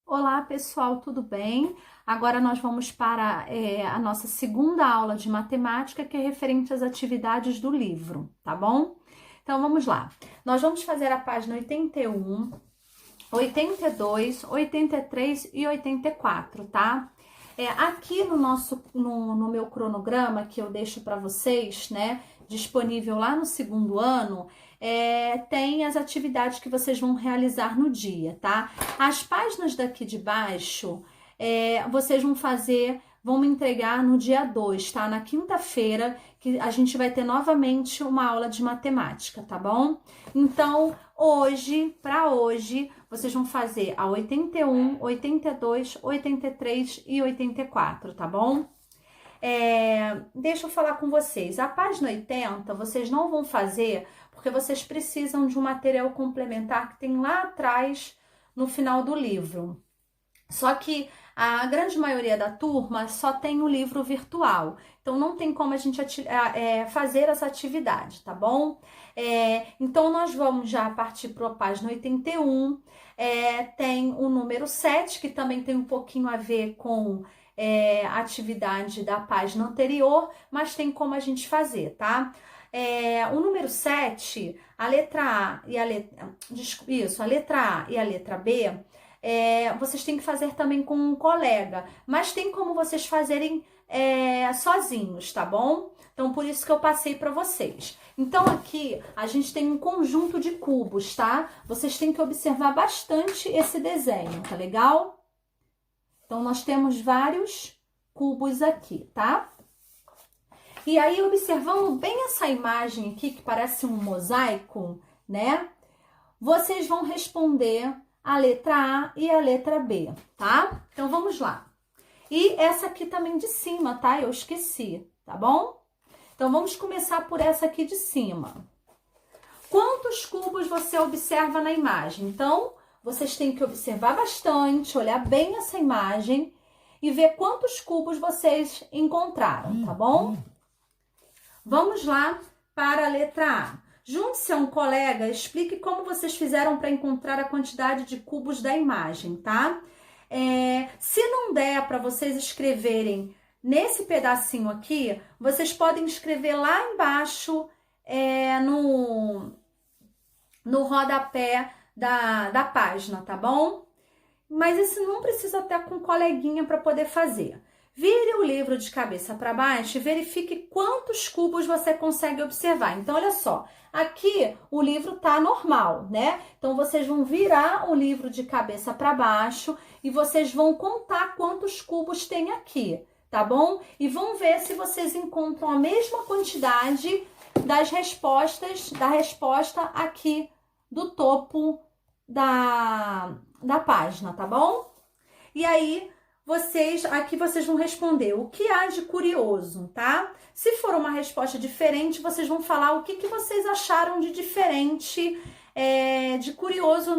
Olá, pessoal, tudo bem? Agora nós vamos para a nossa segunda aula de matemática, que é referente às atividades do livro, tá bom? Então vamos lá. Nós vamos fazer a página 81, 82, 83 e 84, tá? Aqui no meu cronograma que eu deixo para vocês, né, disponível lá no segundo ano, tem as atividades que vocês vão realizar no dia, tá? As páginas daqui de baixo, vocês vão me entregar no dia 2, tá? Na quinta-feira, que a gente vai ter novamente uma aula de matemática, tá bom? Então, para hoje, vocês vão fazer a 81, 82, 83 e 84, tá bom? Deixa eu falar com vocês. A página 80, vocês não vão fazer porque vocês precisam de um material complementar que tem lá atrás no final do livro. Só que a grande maioria da turma só tem o livro virtual, então não tem como a gente fazer essa atividade, tá bom? Então nós vamos já partir para a página 81, tem o número 7, que também tem um pouquinho a ver com a atividade da página anterior, mas tem como a gente fazer, tá? O número 7, a letra A e a letra... Isso, a letra A e a letra B, vocês têm que fazer também com um colega, mas tem como vocês fazerem sozinhos, tá bom? Então, por isso que eu passei para vocês. Então, aqui a gente tem um conjunto de cubos, tá? Vocês têm que observar bastante esse desenho, tá legal? Então, nós temos vários cubos aqui, tá? E aí, observando bem essa imagem aqui, que parece um mosaico, né? Vocês vão responder a letra A e a letra B, tá? Então, vamos lá. E essa aqui também de cima, tá? Eu esqueci, tá bom? Então, vamos começar por essa aqui de cima. Quantos cubos você observa na imagem? Então, vocês têm que observar bastante, olhar bem essa imagem e ver quantos cubos vocês encontraram, tá bom? Vamos lá para a letra A. Junte-se a um colega, explique como vocês fizeram para encontrar a quantidade de cubos da imagem, tá? Se não der para vocês escreverem nesse pedacinho aqui, vocês podem escrever lá embaixo no rodapé da página, tá bom? Mas isso não precisa estar com coleguinha para poder fazer. Vire o livro de cabeça para baixo e verifique quantos cubos você consegue observar. Então, olha só, aqui o livro tá normal, né? Então, vocês vão virar o livro de cabeça para baixo e vocês vão contar quantos cubos tem aqui, tá bom? E vão ver se vocês encontram a mesma quantidade da resposta aqui do topo da página, tá bom? E aí, aqui vocês vão responder o que há de curioso, tá? Se for uma resposta diferente, vocês vão falar o que vocês acharam de diferente, de curioso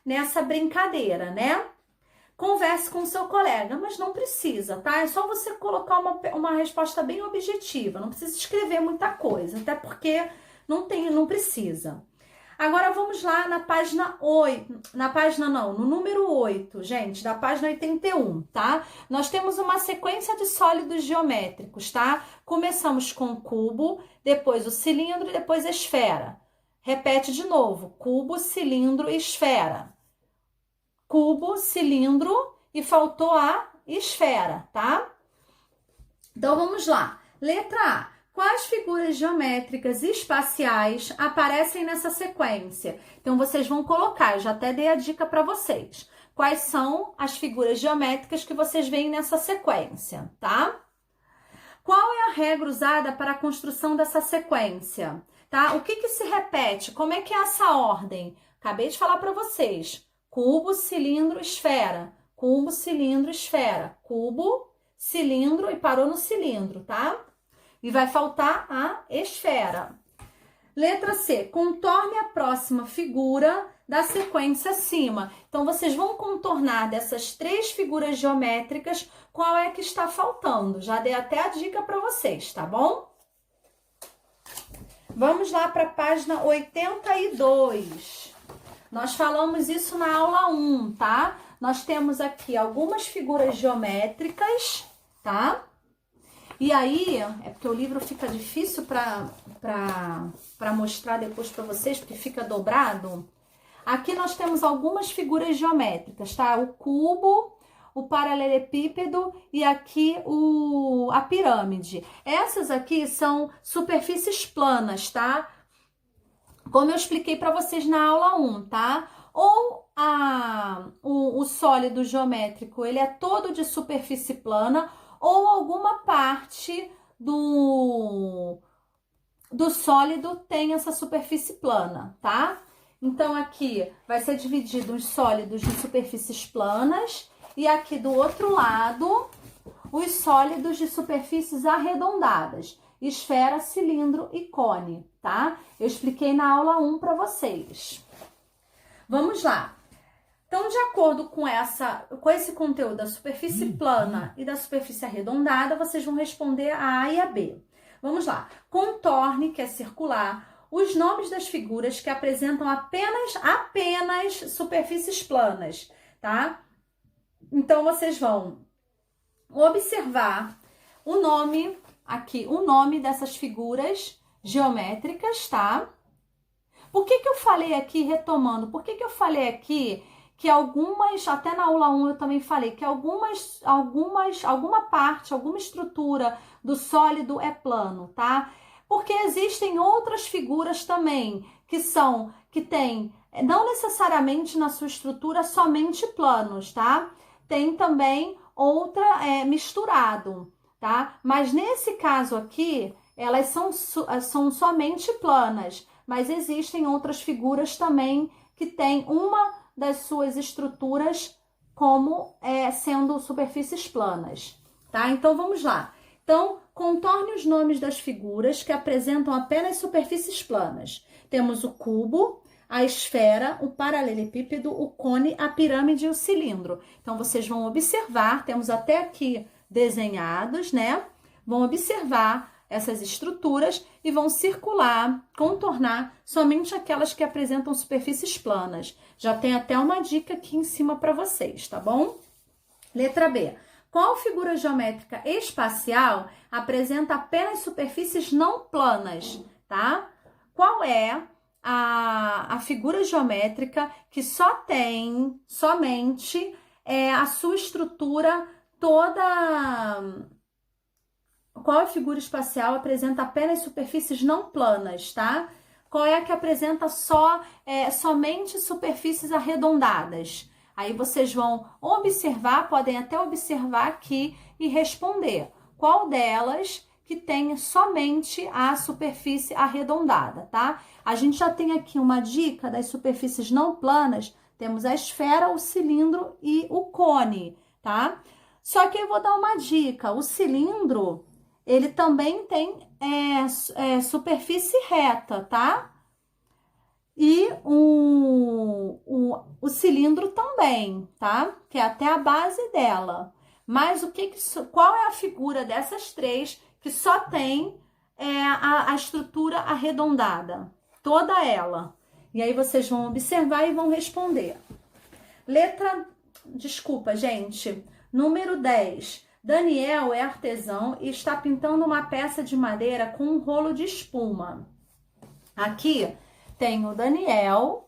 nessa brincadeira, né? Converse com o seu colega, mas não precisa, tá? É só você colocar uma resposta bem objetiva, não precisa escrever muita coisa, até porque não precisa. Agora vamos lá na página 8, no número 8, gente, da página 81, tá? Nós temos uma sequência de sólidos geométricos, tá? Começamos com o cubo, depois o cilindro e depois a esfera. Repete de novo, cubo, cilindro e esfera. Cubo, cilindro e faltou a esfera, tá? Então vamos lá. Letra A. Quais figuras geométricas espaciais aparecem nessa sequência? Então, vocês vão colocar, eu já até dei a dica para vocês. Quais são as figuras geométricas que vocês veem nessa sequência, tá? Qual é a regra usada para a construção dessa sequência? Tá? O que se repete? Como é que é essa ordem? Acabei de falar para vocês. Cubo, cilindro, esfera. Cubo, cilindro, esfera. Cubo, cilindro e parou no cilindro, tá? E vai faltar a esfera. Letra C. Contorne a próxima figura da sequência acima. Então, vocês vão contornar dessas 3 figuras geométricas qual é que está faltando. Já dei até a dica para vocês, tá bom? Vamos lá para a página 82. Nós falamos isso na aula 1, tá? nós temos aqui algumas figuras geométricas, tá? E aí, é porque o livro fica difícil para mostrar depois para vocês, porque fica dobrado. Aqui nós temos algumas figuras geométricas, tá? O cubo, o paralelepípedo e aqui a pirâmide. Essas aqui são superfícies planas, tá? Como eu expliquei para vocês na aula 1, tá? Ou o sólido geométrico, ele é todo de superfície plana, ou alguma parte do sólido tem essa superfície plana, tá? Então, aqui vai ser dividido os sólidos de superfícies planas e aqui do outro lado, os sólidos de superfícies arredondadas, esfera, cilindro e cone, tá? Eu expliquei na aula 1 para vocês. Vamos lá. Então, de acordo com esse conteúdo da superfície plana e da superfície arredondada, vocês vão responder a A e a B. Vamos lá. Contorne, que é circular, os nomes das figuras que apresentam apenas superfícies planas, tá? Então, vocês vão observar o nome aqui, o nome dessas figuras geométricas, tá? Por que eu falei aqui, retomando, por que eu falei aqui que algumas, até na aula 1 eu também falei, que alguma parte, alguma estrutura do sólido é plano, tá? Porque existem outras figuras também que têm, não necessariamente na sua estrutura somente planos, tá? Tem também outra misturado, tá? Mas nesse caso aqui, elas são somente planas, mas existem outras figuras também que têm uma das suas estruturas como sendo superfícies planas, tá? Então, vamos lá. Então, contorne os nomes das figuras que apresentam apenas superfícies planas. Temos o cubo, a esfera, o paralelepípedo, o cone, a pirâmide e o cilindro. Então, vocês vão observar, temos até aqui desenhados, né? Vão observar essas estruturas e vão circular, contornar somente aquelas que apresentam superfícies planas. Já tem até uma dica aqui em cima para vocês, tá bom? Letra B. Qual figura geométrica espacial apresenta apenas superfícies não planas, tá? Qual é a figura geométrica que só tem somente a sua estrutura toda... Qual a figura espacial apresenta apenas superfícies não planas, tá? Qual é a que apresenta somente superfícies arredondadas? Aí vocês vão observar, podem até observar aqui e responder. Qual delas que tem somente a superfície arredondada, tá? A gente já tem aqui uma dica das superfícies não planas. Temos a esfera, o cilindro e o cone, tá? Só que eu vou dar uma dica. O cilindro... ele também tem superfície reta, tá? E o cilindro também, tá? Que é até a base dela. Mas qual é a figura dessas três que só tem a estrutura arredondada? Toda ela. E aí vocês vão observar e vão responder. Desculpa, gente. Número 10. Daniel é artesão e está pintando uma peça de madeira com um rolo de espuma. Aqui tem o Daniel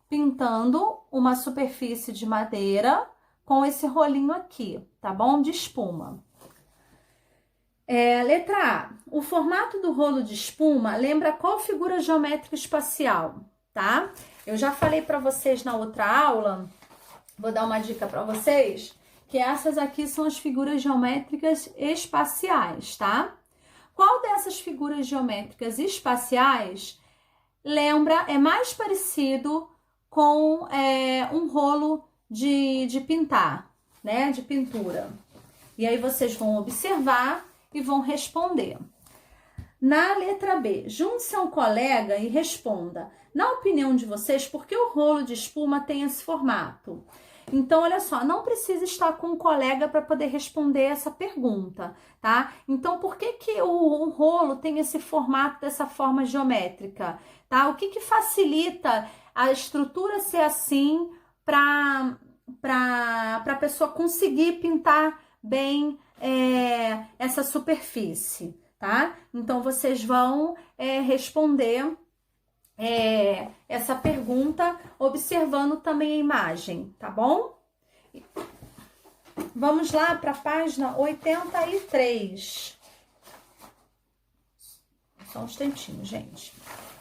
pintando uma superfície de madeira com esse rolinho aqui, tá bom? De espuma. Letra A. O formato do rolo de espuma lembra qual figura geométrica espacial, tá? Eu já falei para vocês na outra aula, vou dar uma dica para vocês, que essas aqui são as figuras geométricas espaciais, tá? Qual dessas figuras geométricas espaciais é mais parecido com um rolo de pintar, né? De pintura. E aí vocês vão observar e vão responder. Na letra B, junte-se a um colega e responda. Na opinião de vocês, por que o rolo de espuma tem esse formato? Então, olha só, não precisa estar com um colega para poder responder essa pergunta, tá? Então, por que o rolo tem esse formato dessa forma geométrica, tá? O que facilita a estrutura ser assim para a pessoa conseguir pintar bem essa superfície, tá? Então, vocês vão responder essa pergunta observando também a imagem, tá bom? Vamos lá para a página 83. Só um instantinho, gente.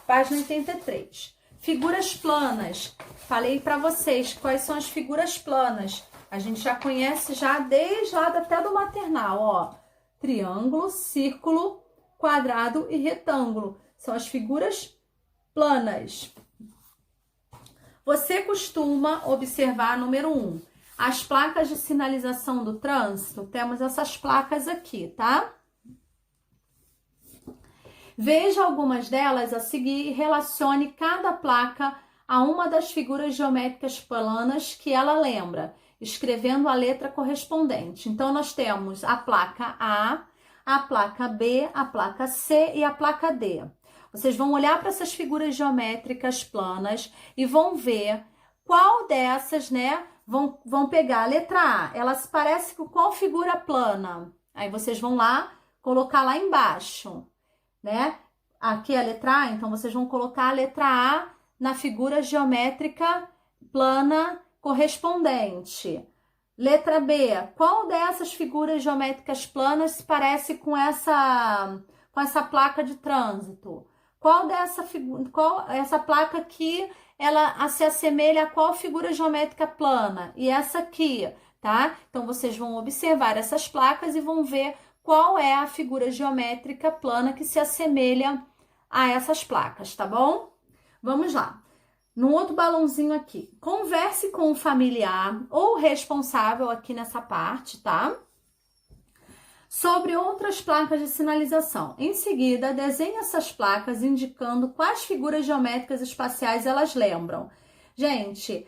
Página 83. Figuras planas. Falei para vocês quais são as figuras planas. A gente já conhece já desde lá até do maternal, ó. Triângulo, círculo, quadrado e retângulo. São as figuras planas. Você costuma observar, número 1, as placas de sinalização do trânsito? Temos essas placas aqui, tá? Veja algumas delas a seguir e relacione cada placa a uma das figuras geométricas planas que ela lembra, escrevendo a letra correspondente. Então, nós temos a placa A placa B, a placa C e a placa D. Vocês vão olhar para essas figuras geométricas planas e vão ver qual dessas, né, vão pegar a letra A. Ela se parece com qual figura plana? Aí vocês vão lá, colocar lá embaixo, né? Aqui é a letra A, então vocês vão colocar a letra A na figura geométrica plana correspondente. Letra B, qual dessas figuras geométricas planas se parece com essa placa de trânsito? Qual essa placa aqui, ela se assemelha a qual figura geométrica plana? E essa aqui, tá? Então, vocês vão observar essas placas e vão ver qual é a figura geométrica plana que se assemelha a essas placas, tá bom? Vamos lá. No outro balãozinho aqui, converse com o familiar ou responsável aqui nessa parte, tá? Sobre outras placas de sinalização. Em seguida, desenhe essas placas indicando quais figuras geométricas espaciais elas lembram. Gente,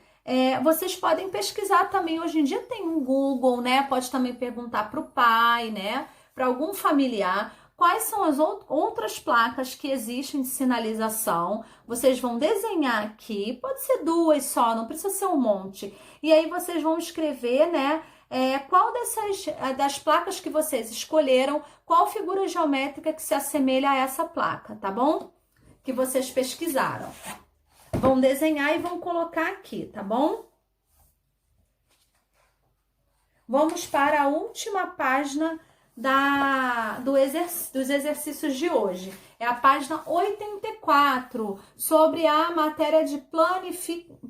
vocês podem pesquisar também. Hoje em dia tem um Google, né? Pode também perguntar para o pai, né? Para algum familiar. Quais são as outras placas que existem de sinalização? Vocês vão desenhar aqui. Pode ser 2 só, não precisa ser um monte. E aí vocês vão escrever, né? Qual das placas que vocês escolheram, qual figura geométrica que se assemelha a essa placa, tá bom? Que vocês pesquisaram. Vão desenhar e vão colocar aqui, tá bom? Vamos para a última página dos exercícios de hoje. É a página 84, sobre a matéria de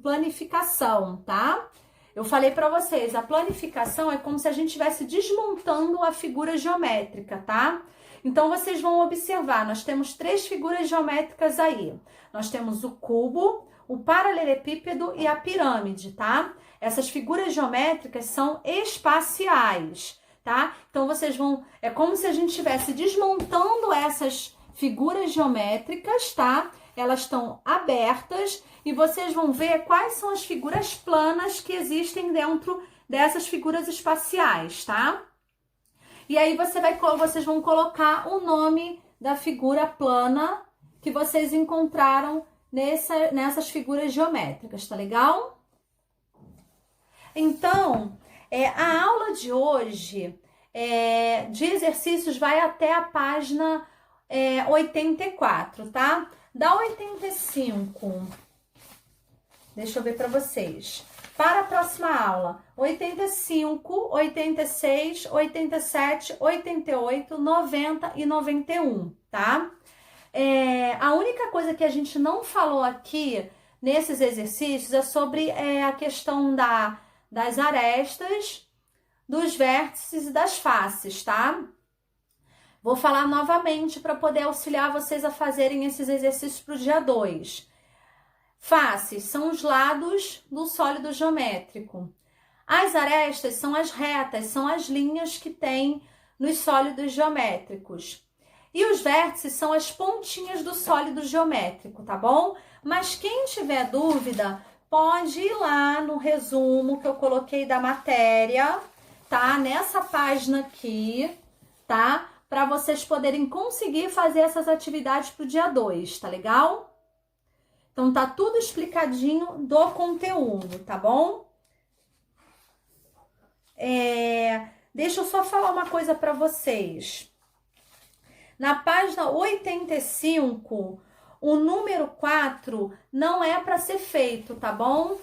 planificação, tá? Eu falei para vocês, a planificação é como se a gente estivesse desmontando a figura geométrica, tá? Então, vocês vão observar, nós temos 3 figuras geométricas aí. Nós temos o cubo, o paralelepípedo e a pirâmide, tá? Essas figuras geométricas são espaciais, tá? Então, vocês vão... É como se a gente estivesse desmontando essas figuras geométricas, tá? Elas estão abertas e vocês vão ver quais são as figuras planas que existem dentro dessas figuras espaciais, tá? E aí vocês vão colocar o nome da figura plana que vocês encontraram nessas figuras geométricas, tá legal? Então, a aula de hoje de exercícios vai até a página 84, tá? Da 85, deixa eu ver para vocês. Para a próxima aula, 85, 86, 87, 88, 90 e 91, tá? A única coisa que a gente não falou aqui nesses exercícios é sobre a questão das arestas, dos vértices e das faces, tá? Vou falar novamente para poder auxiliar vocês a fazerem esses exercícios para o dia 2. Faces são os lados do sólido geométrico. As arestas são as retas, são as linhas que tem nos sólidos geométricos. E os vértices são as pontinhas do sólido geométrico, tá bom? Mas quem tiver dúvida, pode ir lá no resumo que eu coloquei da matéria, tá? Nessa página aqui, tá? Para vocês poderem conseguir fazer essas atividades para o dia 2, tá legal? Então, tá tudo explicadinho do conteúdo, tá bom? Deixa eu só falar uma coisa para vocês. Na página 85, o número 4 não é para ser feito, tá bom?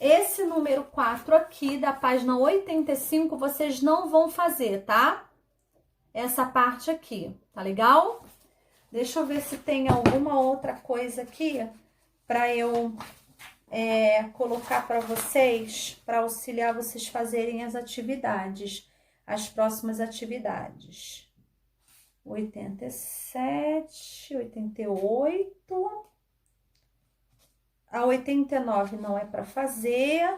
Esse número 4 aqui da página 85 vocês não vão fazer, tá? Essa parte aqui, tá legal? Deixa eu ver se tem alguma outra coisa aqui para eu colocar para vocês, para auxiliar vocês fazerem as atividades, as próximas atividades. 87, 88, a 89 não é para fazer,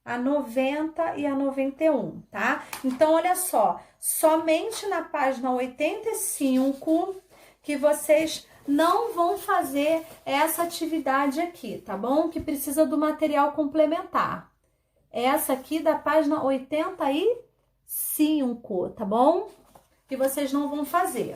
a 90 e a 91, tá? Então, olha só, somente na página 85 que vocês não vão fazer essa atividade aqui, tá bom? Que precisa do material complementar. Essa aqui da página 85, tá bom? Que vocês não vão fazer.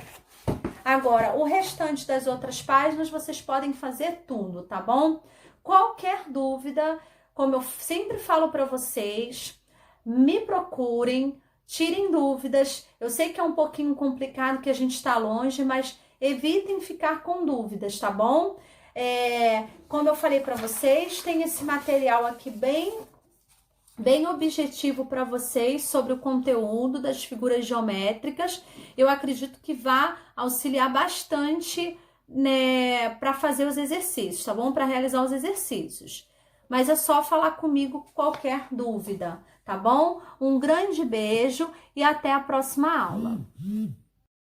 Agora, o restante das outras páginas, vocês podem fazer tudo, tá bom? Qualquer dúvida, como eu sempre falo para vocês, me procurem, tirem dúvidas. Eu sei que é um pouquinho complicado, que a gente está longe, mas evitem ficar com dúvidas, tá bom? Como eu falei para vocês, tem esse material aqui bem objetivo para vocês sobre o conteúdo das figuras geométricas. Eu acredito que vai auxiliar bastante, né, para fazer os exercícios, tá bom? Para realizar os exercícios. Mas é só falar comigo qualquer dúvida, tá bom? Um grande beijo e até a próxima aula.